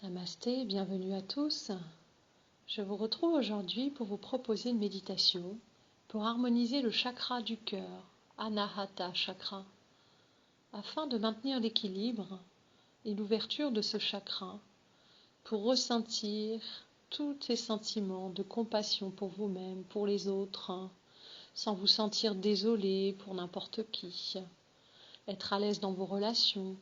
Namasté, bienvenue à tous. Je vous retrouve aujourd'hui pour vous proposer une méditation pour harmoniser le chakra du cœur, Anahata Chakra, afin de maintenir l'équilibre et l'ouverture de ce chakra pour ressentir tous ces sentiments de compassion pour vous-même, pour les autres, sans vous sentir désolé pour n'importe qui, être à l'aise dans vos relations,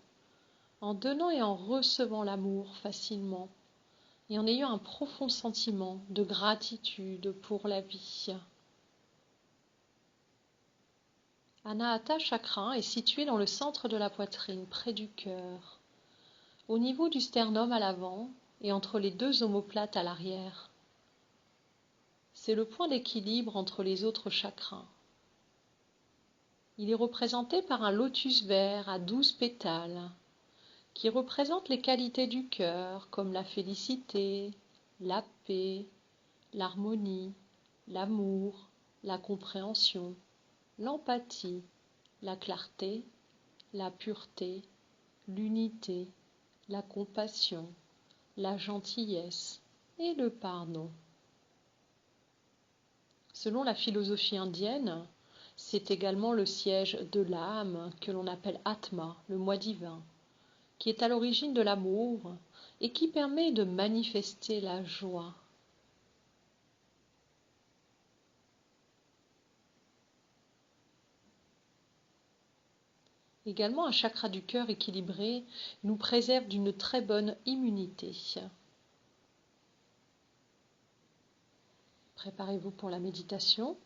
en donnant et en recevant l'amour facilement, et en ayant un profond sentiment de gratitude pour la vie. Anahata Chakra est situé dans le centre de la poitrine, près du cœur, au niveau du sternum à l'avant et entre les deux omoplates à l'arrière. C'est le point d'équilibre entre les autres chakras. Il est représenté par un lotus vert à 12 pétales, qui représente les qualités du cœur comme la félicité, la paix, l'harmonie, l'amour, la compréhension, l'empathie, la clarté, la pureté, l'unité, la compassion, la gentillesse et le pardon. Selon la philosophie indienne, c'est également le siège de l'âme que l'on appelle Atma, le moi divin, qui est à l'origine de l'amour et qui permet de manifester la joie. Également, un chakra du cœur équilibré nous préserve d'une très bonne immunité. Préparez-vous pour la méditation.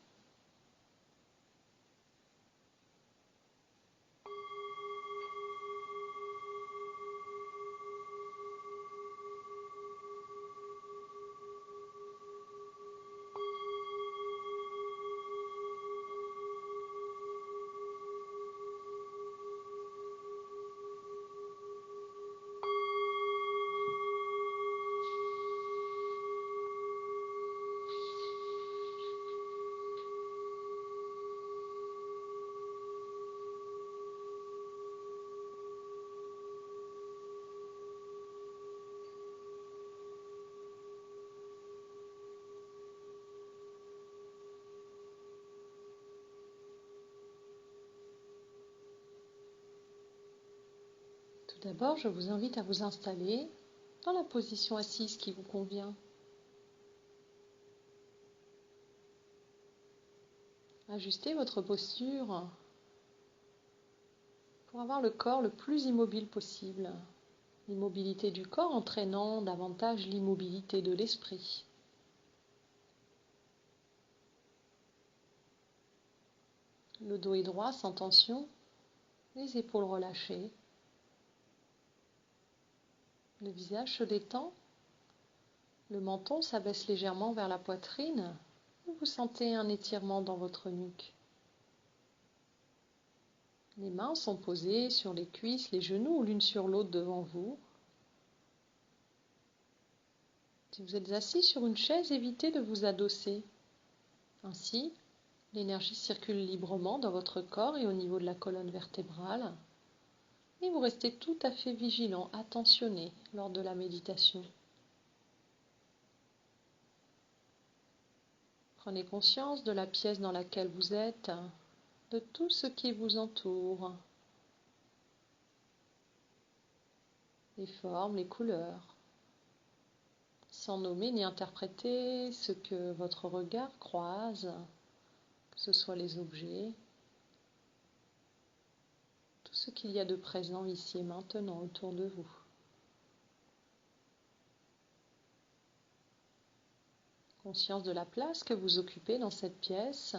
Tout d'abord, je vous invite à vous installer dans la position assise qui vous convient. Ajustez votre posture pour avoir le corps le plus immobile possible. L'immobilité du corps entraînant davantage l'immobilité de l'esprit. Le dos est droit, sans tension, les épaules relâchées. Le visage se détend, le menton s'abaisse légèrement vers la poitrine et vous sentez un étirement dans votre nuque. Les mains sont posées sur les cuisses, les genoux ou l'une sur l'autre devant vous. Si vous êtes assis sur une chaise, évitez de vous adosser. Ainsi, l'énergie circule librement dans votre corps et au niveau de la colonne vertébrale. Et vous restez tout à fait vigilant, attentionné lors de la méditation. Prenez conscience de la pièce dans laquelle vous êtes, de tout ce qui vous entoure, les formes, les couleurs, sans nommer ni interpréter ce que votre regard croise, que ce soit les objets, tout ce qu'il y a de présent ici et maintenant autour de vous. Conscience de la place que vous occupez dans cette pièce,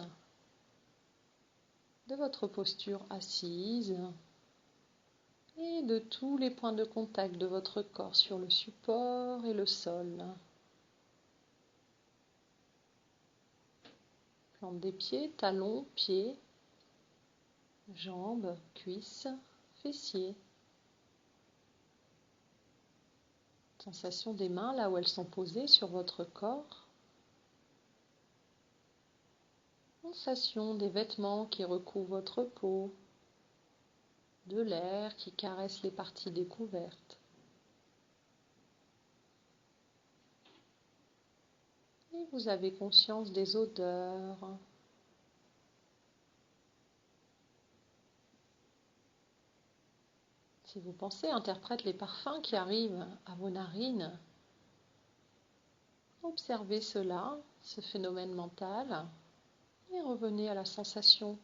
de votre posture assise et de tous les points de contact de votre corps sur le support et le sol. Plante des pieds, talons, pieds, jambes, cuisses, fessiers. Sensation des mains là où elles sont posées sur votre corps. Sensation des vêtements qui recouvrent votre peau, de l'air qui caresse les parties découvertes. Vous avez conscience des odeurs. Si vous pensez, interprète les parfums qui arrivent à vos narines. Observez cela, ce phénomène mental, et revenez à la sensation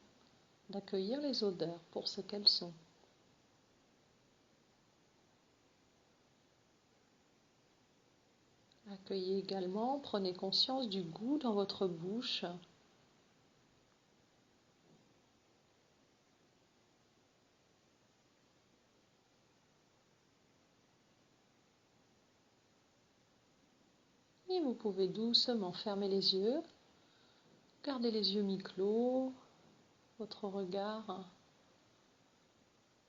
d'accueillir les odeurs pour ce qu'elles sont. Accueillez également, prenez conscience du goût dans votre bouche. Et vous pouvez doucement fermer les yeux, gardez les yeux mi-clos, votre regard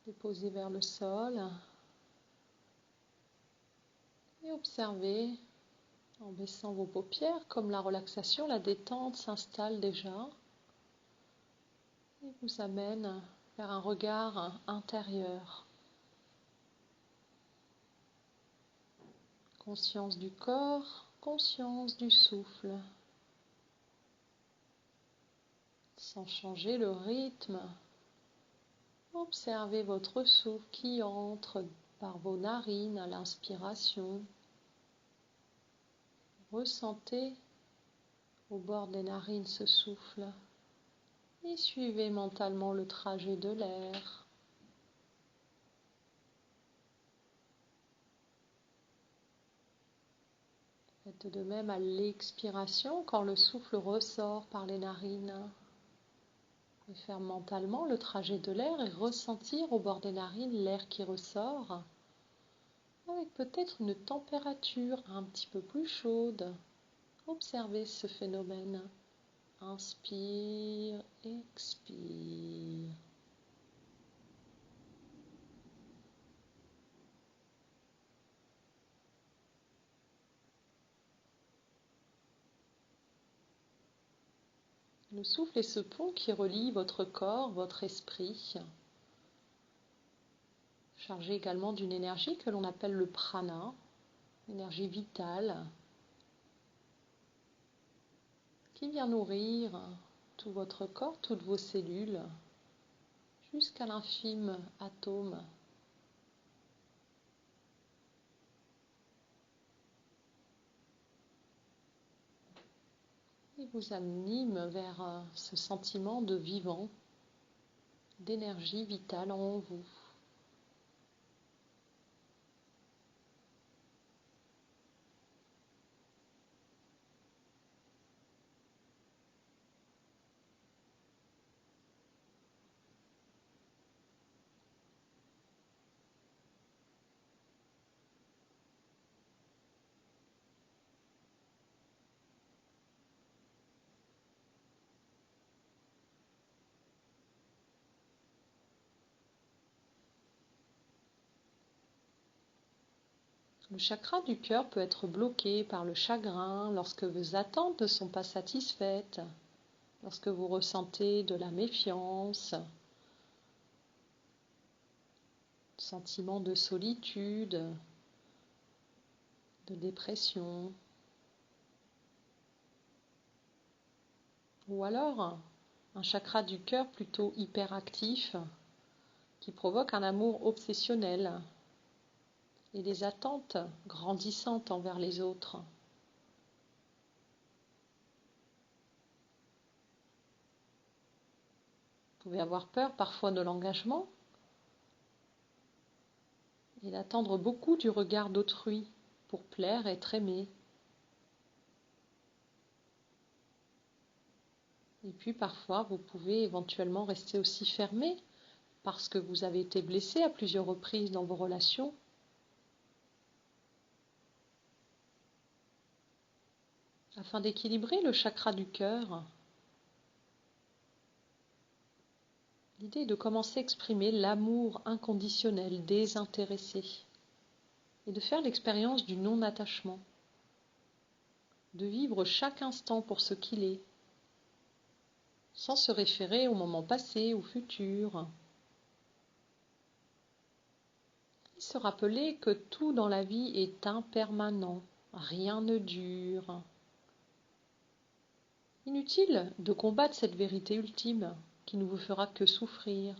déposé vers le sol et observez en baissant vos paupières comme la relaxation, la détente s'installe déjà et vous amène vers un regard intérieur. Conscience du corps, conscience du souffle. Sans changer le rythme, observez votre souffle qui entre par vos narines à l'inspiration. Ressentez au bord des narines ce souffle et suivez mentalement le trajet de l'air. Faites de même à l'expiration quand le souffle ressort par les narines. Et faire mentalement le trajet de l'air et ressentir au bord des narines l'air qui ressort avec peut-être une température un petit peu plus chaude. Observez ce phénomène. Inspire, expire. Le souffle est ce pont qui relie votre corps, votre esprit, chargé également d'une énergie que l'on appelle le prana, énergie vitale, qui vient nourrir tout votre corps, toutes vos cellules, jusqu'à l'infime atome. Et vous anime vers ce sentiment de vivant, d'énergie vitale en vous. Le chakra du cœur peut être bloqué par le chagrin lorsque vos attentes ne sont pas satisfaites, lorsque vous ressentez de la méfiance, sentiment de solitude, de dépression, ou alors un chakra du cœur plutôt hyperactif qui provoque un amour obsessionnel et des attentes grandissantes envers les autres. Vous pouvez avoir peur parfois de l'engagement et d'attendre beaucoup du regard d'autrui pour plaire, être aimé. Et puis parfois, vous pouvez éventuellement rester aussi fermé parce que vous avez été blessé à plusieurs reprises dans vos relations. Afin d'équilibrer le chakra du cœur, l'idée est de commencer à exprimer l'amour inconditionnel, désintéressé, et de faire l'expérience du non-attachement, de vivre chaque instant pour ce qu'il est, sans se référer au moment passé ou futur. Et se rappeler que tout dans la vie est impermanent, rien ne dure. Inutile de combattre cette vérité ultime qui ne vous fera que souffrir.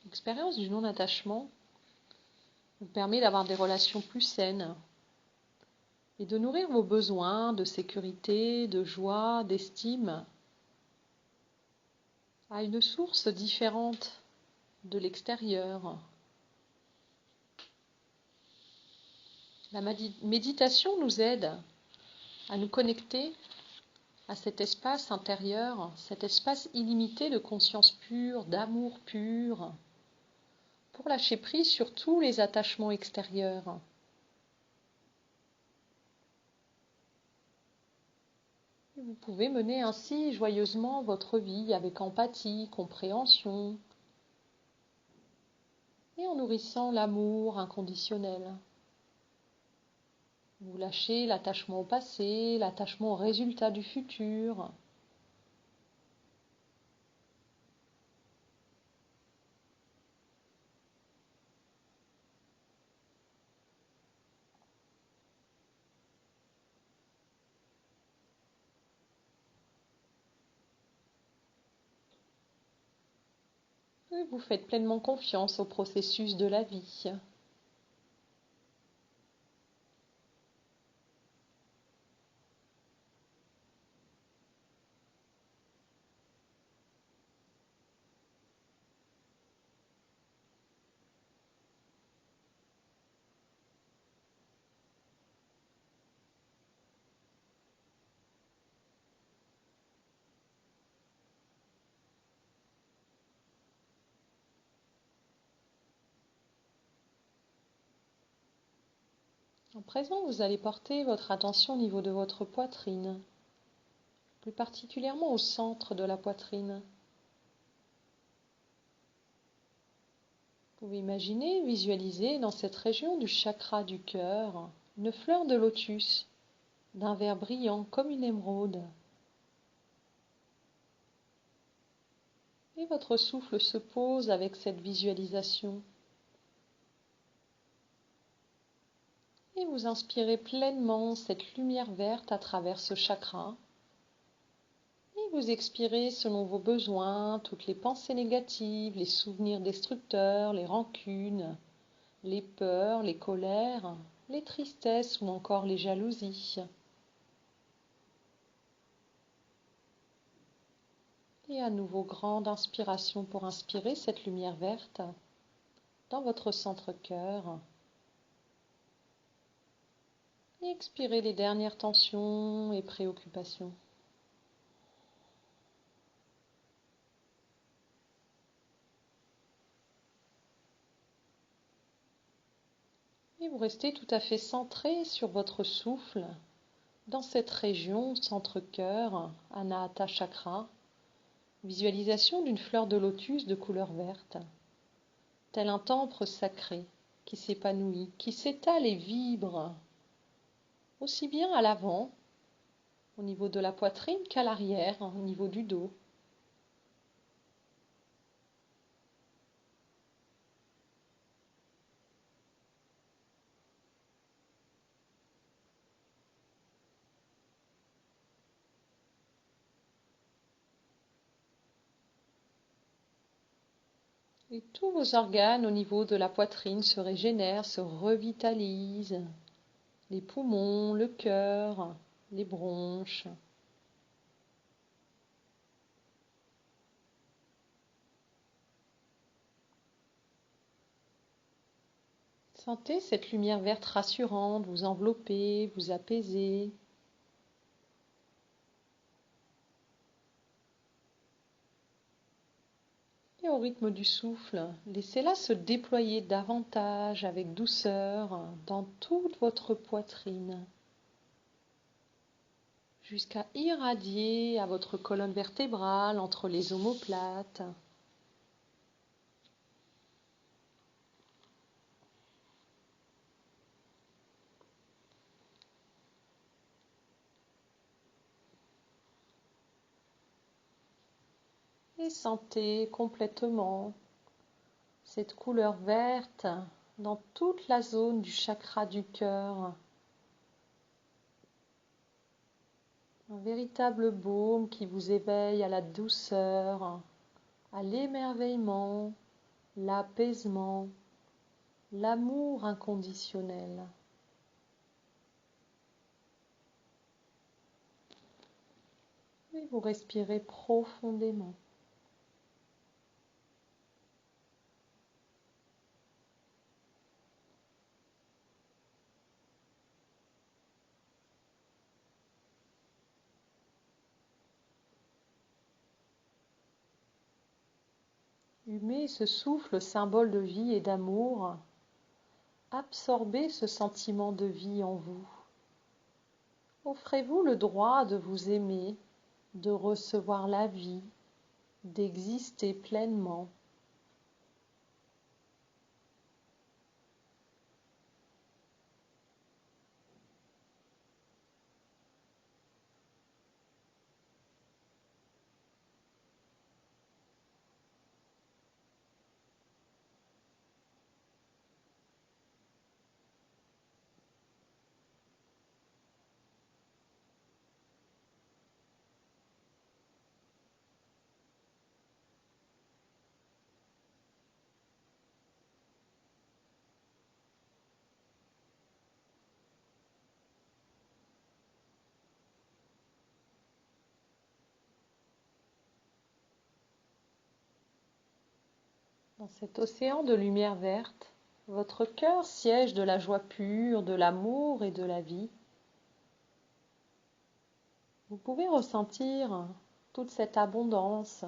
L'expérience du non-attachement vous permet d'avoir des relations plus saines et de nourrir vos besoins de sécurité, de joie, d'estime à une source différente de l'extérieur. La méditation nous aide à nous connecter à cet espace intérieur, cet espace illimité de conscience pure, d'amour pur, pour lâcher prise sur tous les attachements extérieurs. Vous pouvez mener ainsi joyeusement votre vie avec empathie, compréhension et en nourrissant l'amour inconditionnel. Vous lâchez l'attachement au passé, l'attachement au résultat du futur. Et vous faites pleinement confiance au processus de la vie. En présent, vous allez porter votre attention au niveau de votre poitrine, plus particulièrement au centre de la poitrine. Vous pouvez imaginer, visualiser dans cette région du chakra du cœur une fleur de lotus d'un vert brillant comme une émeraude. Et votre souffle se pose avec cette visualisation. Et vous inspirez pleinement cette lumière verte à travers ce chakra. Et vous expirez selon vos besoins toutes les pensées négatives, les souvenirs destructeurs, les rancunes, les peurs, les colères, les tristesses ou encore les jalousies. Et à nouveau, grande inspiration pour inspirer cette lumière verte dans votre centre-cœur. Et expirez les dernières tensions et préoccupations. Et vous restez tout à fait centré sur votre souffle dans cette région centre-cœur, Anahata Chakra. Visualisation d'une fleur de lotus de couleur verte, tel un temple sacré qui s'épanouit, qui s'étale et vibre, aussi bien à l'avant, au niveau de la poitrine, qu'à l'arrière, au niveau du dos. Et tous vos organes au niveau de la poitrine se régénèrent, se revitalisent. Les poumons, le cœur, les bronches. Sentez cette lumière verte rassurante vous envelopper, vous apaiser. Et au rythme du souffle, laissez-la se déployer davantage avec douceur dans toute votre poitrine, jusqu'à irradier à votre colonne vertébrale entre les omoplates. Et sentez complètement cette couleur verte dans toute la zone du chakra du cœur. Un véritable baume qui vous éveille à la douceur, à l'émerveillement, l'apaisement, l'amour inconditionnel. Et vous respirez profondément. Humez ce souffle symbole de vie et d'amour. Absorbez ce sentiment de vie en vous. Offrez-vous le droit de vous aimer, de recevoir la vie, d'exister pleinement. Dans cet océan de lumière verte, votre cœur siège de la joie pure, de l'amour et de la vie. Vous pouvez ressentir toute cette abondance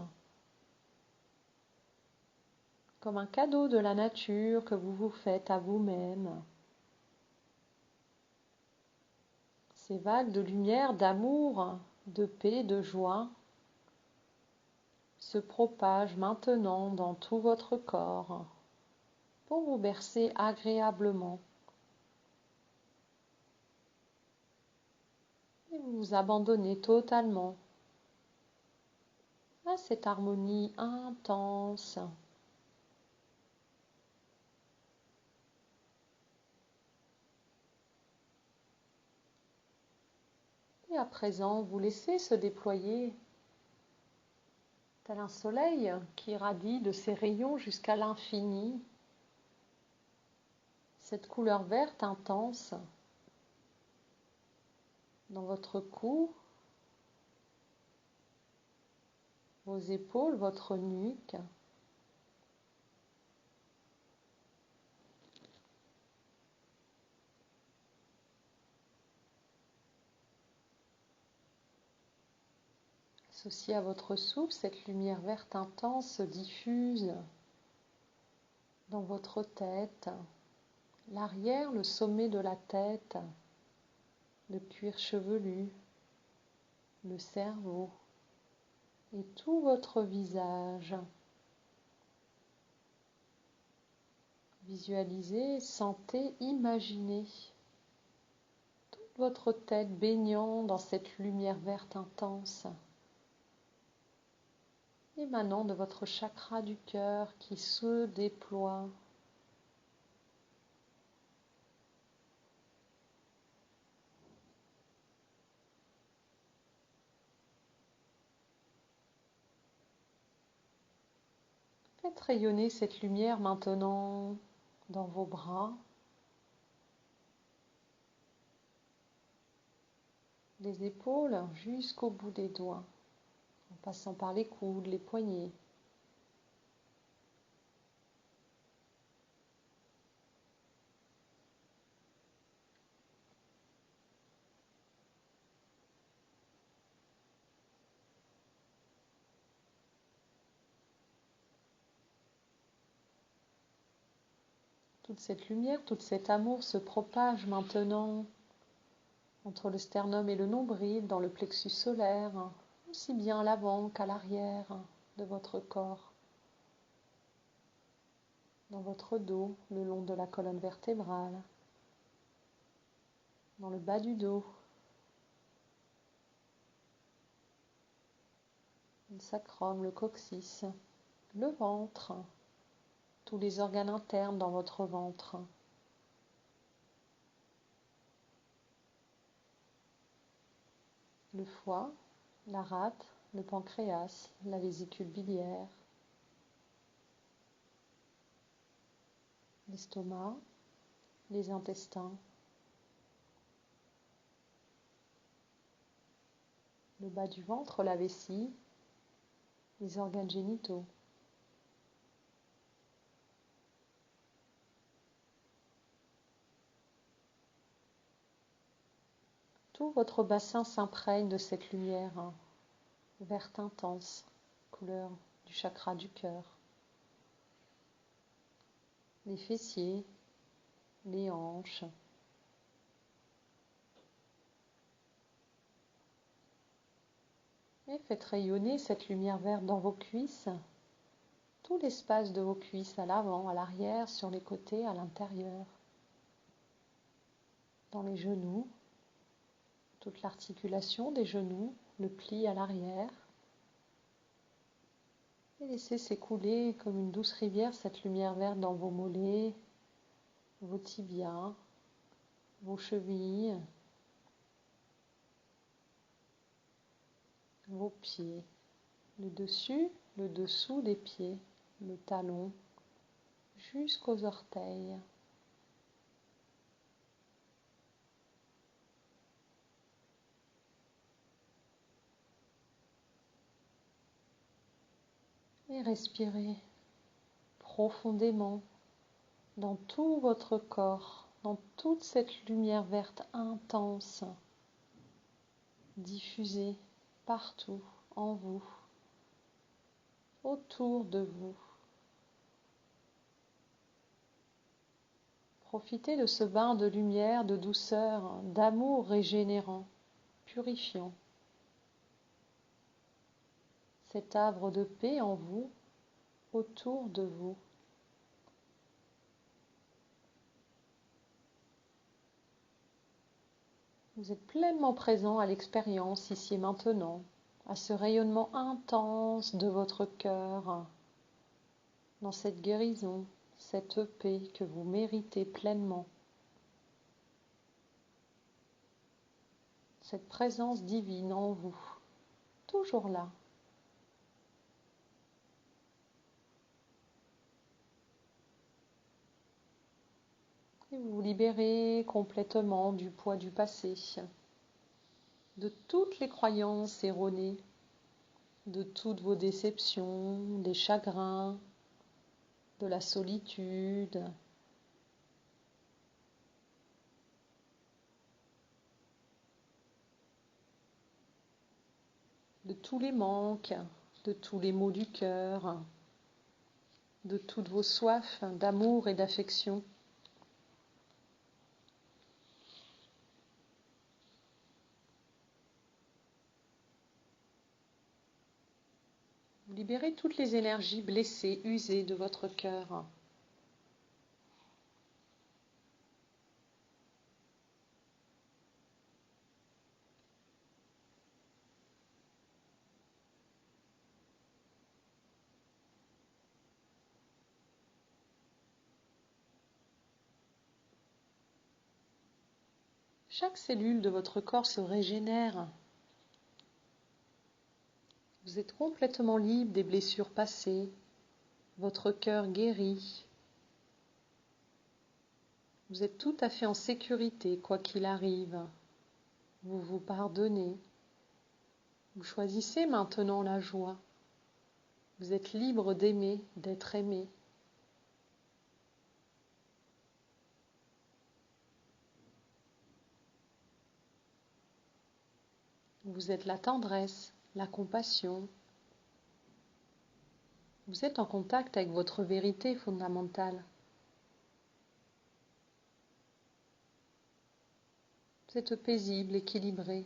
comme un cadeau de la nature que vous vous faites à vous-même. Ces vagues de lumière, d'amour, de paix, de joie se propagent maintenant dans tout votre corps pour vous bercer agréablement. Et vous vous abandonnez totalement à cette harmonie intense. Et à présent, vous laissez se déployer tel un soleil qui irradie de ses rayons jusqu'à l'infini. Cette couleur verte intense dans votre cou, vos épaules, votre nuque. Associée à votre souffle, cette lumière verte intense se diffuse dans votre tête, l'arrière, le sommet de la tête, le cuir chevelu, le cerveau et tout votre visage. Visualisez, sentez, imaginez toute votre tête baignant dans cette lumière verte intense, émanant de votre chakra du cœur qui se déploie. Faites rayonner cette lumière maintenant dans vos bras, les épaules jusqu'au bout des doigts, en passant par les coudes, les poignets. Toute cette lumière, tout cet amour se propage maintenant entre le sternum et le nombril, dans le plexus solaire, aussi bien à l'avant qu'à l'arrière de votre corps, dans votre dos, le long de la colonne vertébrale, dans le bas du dos, le sacrum, le coccyx, le ventre, tous les organes internes dans votre ventre. Le foie, la rate, le pancréas, la vésicule biliaire, l'estomac, les intestins, le bas du ventre, la vessie, les organes génitaux. Tout votre bassin s'imprègne de cette lumière verte intense, couleur du chakra du cœur. Les fessiers, les hanches, et faites rayonner cette lumière verte dans vos cuisses, tout l'espace de vos cuisses à l'avant, à l'arrière, sur les côtés, à l'intérieur, dans les genoux, toute l'articulation des genoux, le pli à l'arrière, et laissez s'écouler comme une douce rivière cette lumière verte dans vos mollets, vos tibias, vos chevilles, vos pieds, le dessus, le dessous des pieds, le talon, jusqu'aux orteils. Et respirez profondément dans tout votre corps, dans toute cette lumière verte intense, diffusée partout en vous, autour de vous. Profitez de ce bain de lumière, de douceur, d'amour régénérant, purifiant. Cet havre de paix en vous, autour de vous. Vous êtes pleinement présent à l'expérience ici et maintenant, à ce rayonnement intense de votre cœur, dans cette guérison, cette paix que vous méritez pleinement. Cette présence divine en vous, toujours là. Et vous vous libérez complètement du poids du passé, de toutes les croyances erronées, de toutes vos déceptions, des chagrins, de la solitude, de tous les manques, de tous les maux du cœur, de toutes vos soifs d'amour et d'affection. Vous libérez toutes les énergies blessées, usées de votre cœur. Chaque cellule de votre corps se régénère. Vous êtes complètement libre des blessures passées. Votre cœur guérit. Vous êtes tout à fait en sécurité, quoi qu'il arrive. Vous vous pardonnez. Vous choisissez maintenant la joie. Vous êtes libre d'aimer, d'être aimé. Vous êtes la tendresse, la compassion. Vous êtes en contact avec votre vérité fondamentale. Vous êtes paisible, équilibré.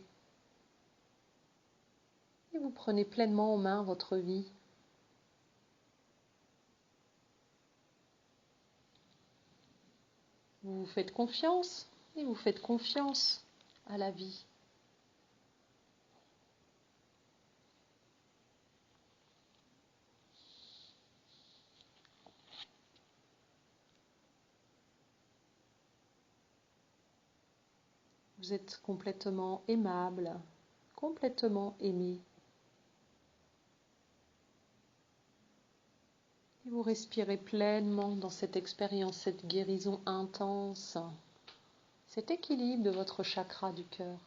Et vous prenez pleinement en main votre vie. Vous vous faites confiance et vous faites confiance à la vie. vous êtes complètement aimable, complètement aimé. Et vous respirez pleinement dans cette expérience, cette guérison intense, cet équilibre de votre chakra du cœur.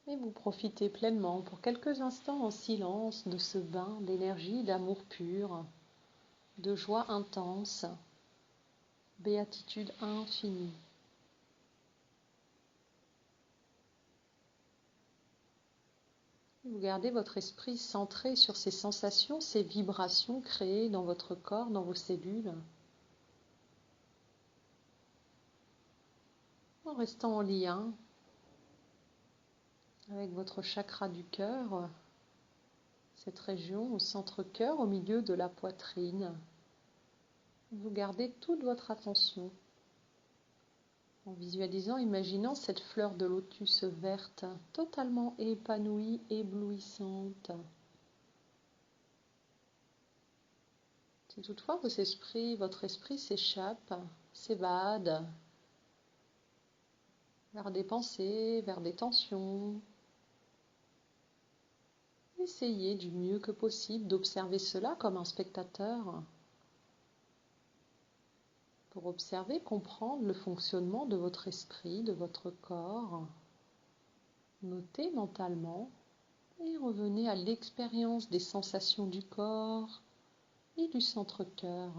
Et vous profitez pleinement pour quelques instants en silence de ce bain d'énergie, d'amour pur, de joie intense, béatitude infinie. Vous gardez votre esprit centré sur ces sensations, ces vibrations créées dans votre corps, dans vos cellules, en restant en lien avec votre chakra du cœur, cette région au centre-cœur, au milieu de la poitrine. Vous gardez toute votre attention en visualisant, imaginant cette fleur de lotus verte, totalement épanouie, éblouissante. Si toutefois votre esprit s'échappe, s'évade vers des pensées, vers des tensions, essayez du mieux que possible d'observer cela comme un spectateur, pour observer, comprendre le fonctionnement de votre esprit, de votre corps. Notez mentalement et revenez à l'expérience des sensations du corps et du centre-cœur.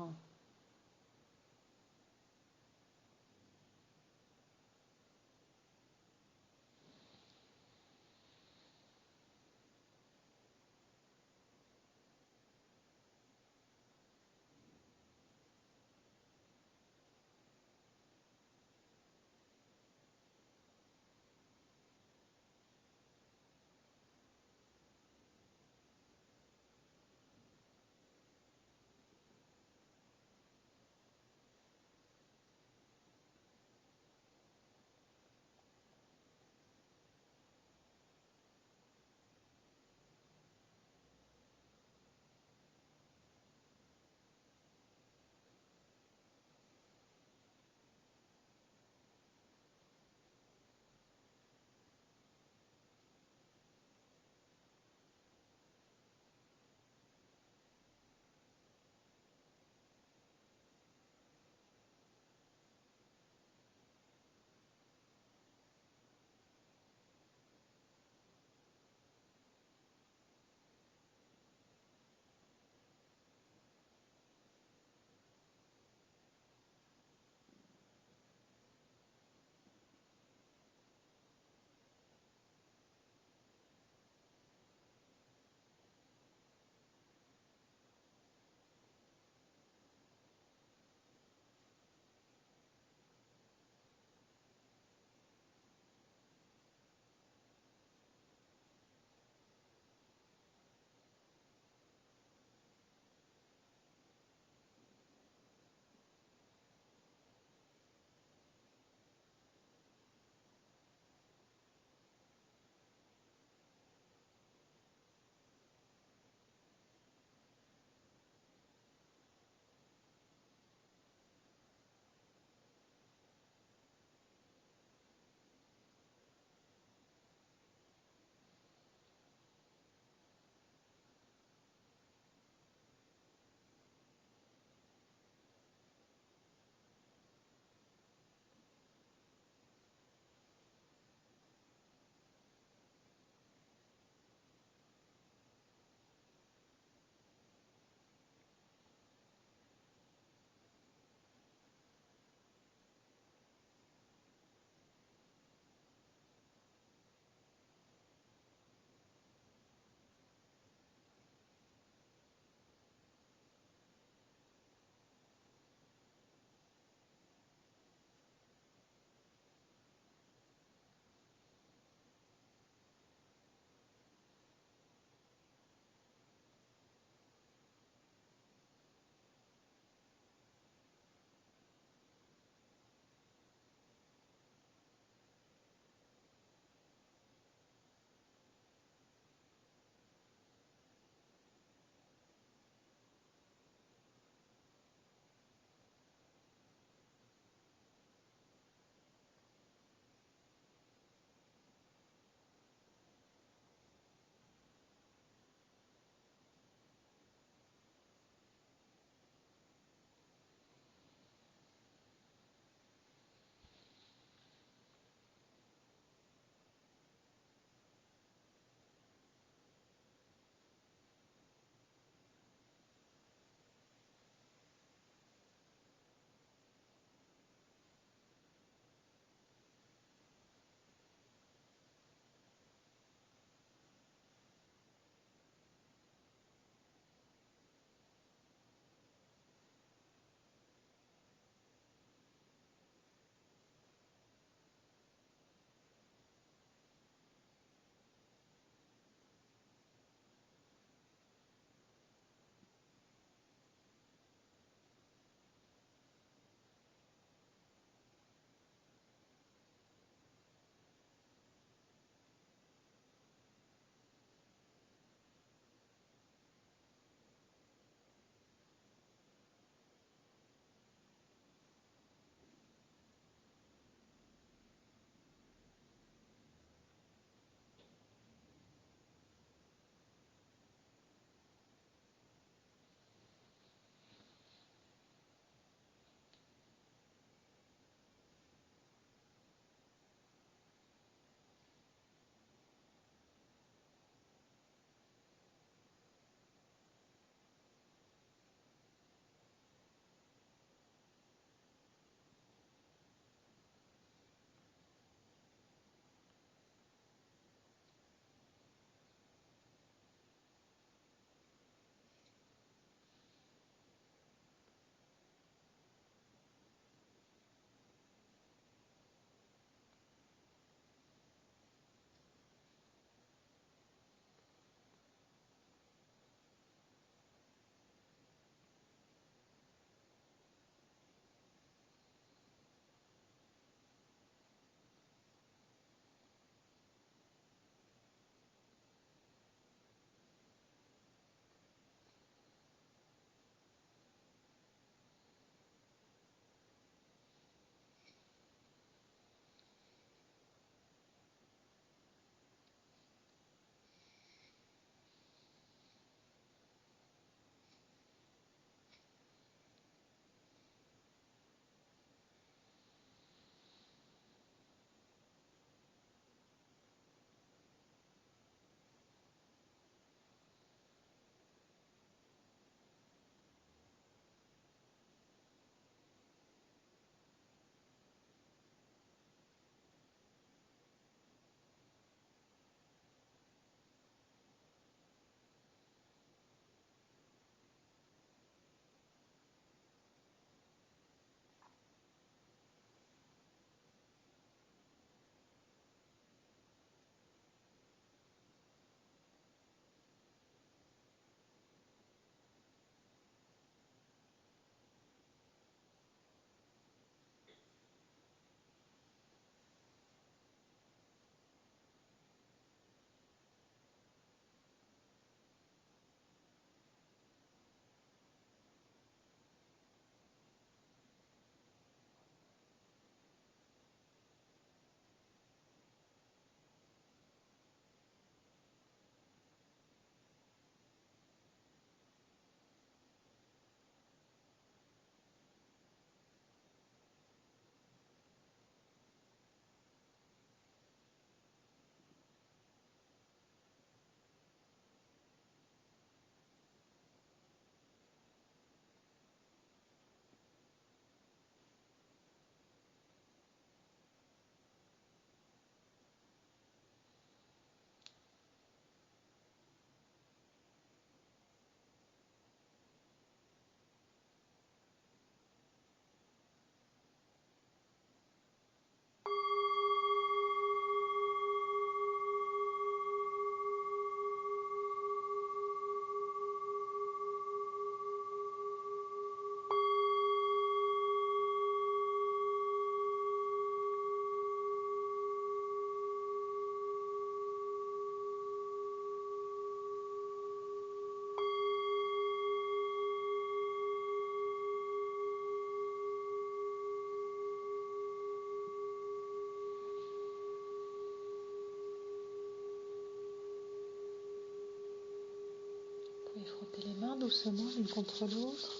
Mettez les mains doucement l'une contre l'autre.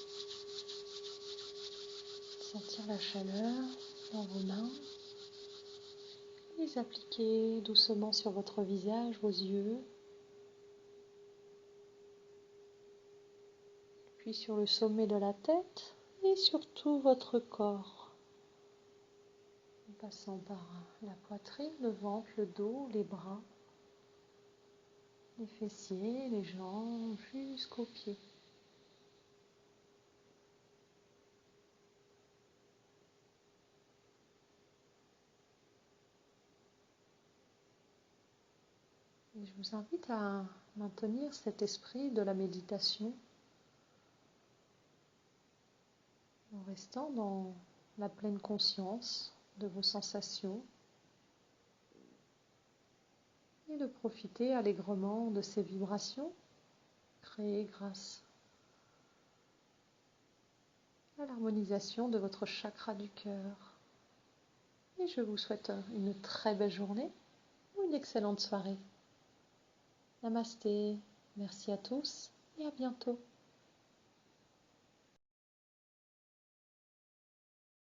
Sentir la chaleur dans vos mains. Les appliquer doucement sur votre visage, vos yeux. Puis sur le sommet de la tête et sur tout votre corps. En passant par la poitrine, le ventre, le dos, les bras, les fessiers, les jambes, jusqu'aux pieds. Et je vous invite à maintenir cet esprit de la méditation en restant dans la pleine conscience de vos sensations et de profiter allègrement de ces vibrations créées grâce à l'harmonisation de votre chakra du cœur. Et je vous souhaite une très belle journée ou une excellente soirée. Namasté, merci à tous et à bientôt.